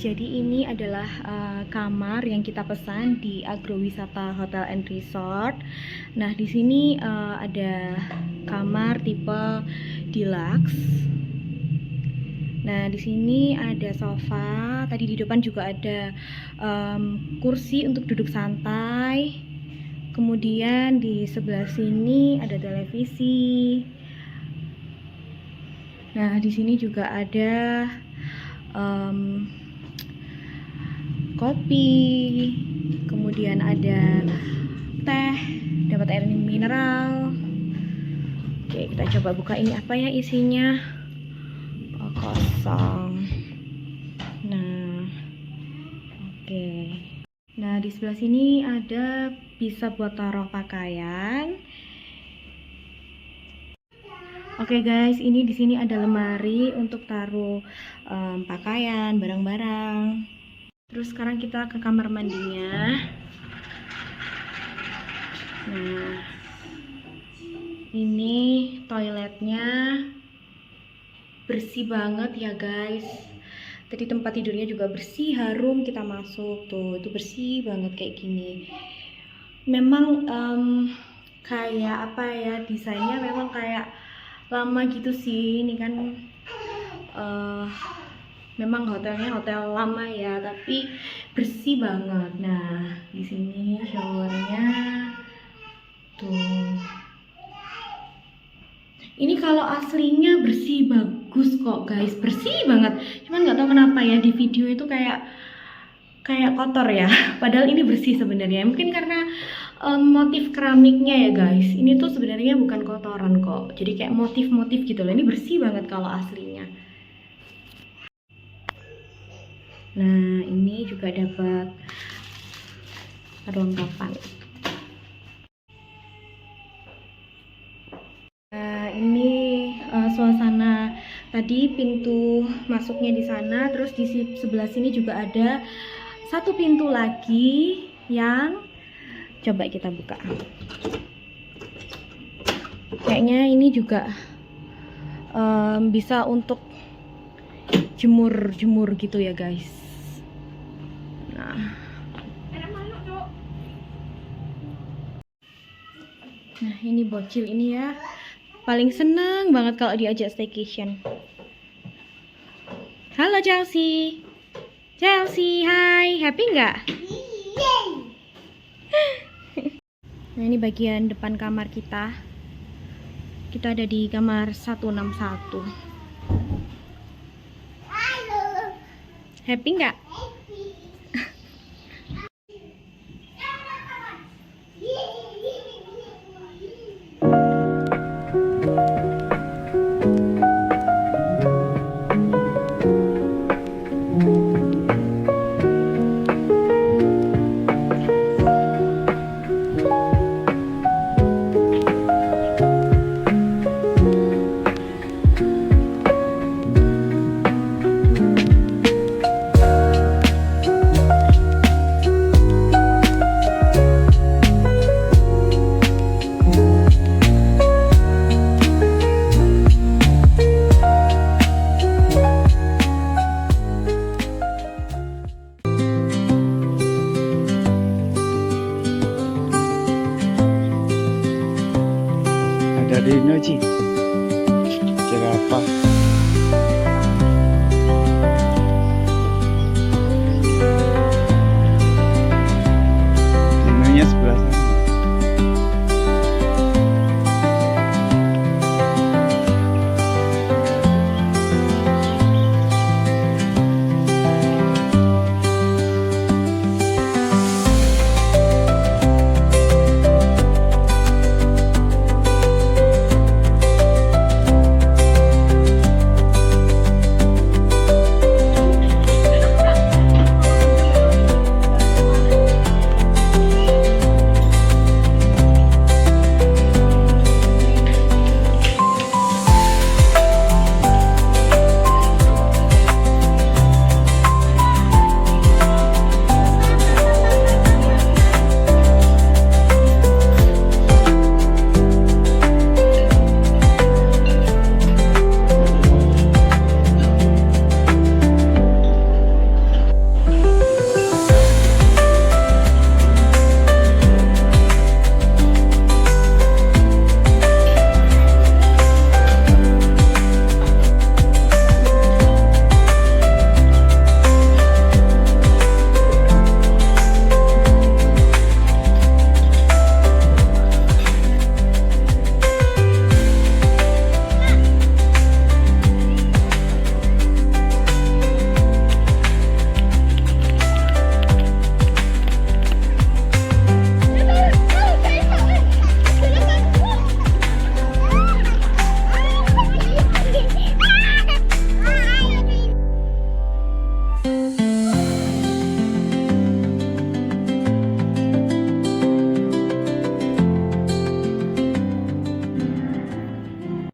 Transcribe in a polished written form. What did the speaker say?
jadi ini adalah kamar yang kita pesan di Agrowisata Hotel and Resort. Nah, di sini ada kamar tipe deluxe. Nah, di sini ada sofa. Tadi di depan juga ada kursi untuk duduk santai. Kemudian di sebelah sini ada televisi. Nah, di sini juga ada kopi, kemudian ada teh, dapat air mineral. Oke, kita coba buka ini apa ya isinya. Oh, kosong. Nah, oke. Nah, di sebelah sini ada bisa buat taruh pakaian. Oke guys, ini di sini ada lemari untuk taruh pakaian, barang-barang. Terus sekarang kita ke kamar mandinya. Nah, ini toiletnya bersih banget ya guys. Tadi tempat tidurnya juga bersih, harum. Kita masuk tuh, itu bersih banget kayak gini. Memang kayak apa ya, desainnya memang kayak lama gitu sih. Ini kan memang hotelnya hotel lama ya, tapi bersih banget. Nah, di sini showernya tuh. Ini kalau aslinya bersih bagus kok guys, bersih banget. Cuman nggak tahu kenapa ya di video itu kayak kotor ya. Padahal ini bersih sebenarnya. Mungkin karena motif keramiknya ya guys. Ini tuh sebenarnya bukan kotoran kok. Jadi kayak motif-motif gitu loh. Ini bersih banget kalau aslinya. Nah, ini juga dapat perlengkapan. Nah, ini suasana tadi pintu masuknya di sana. Terus di sebelah sini juga ada satu pintu lagi yang coba kita buka. Kayaknya ini juga bisa untuk jemur gitu ya guys. Nah, ini bocil ini ya, paling seneng banget kalau diajak staycation. Halo Chelsea. Chelsea, hai, happy nggak? Nah, ini bagian depan kamar kita. Kita ada di kamar 161. Happy nggak? Ada Dino Ci, jerapah.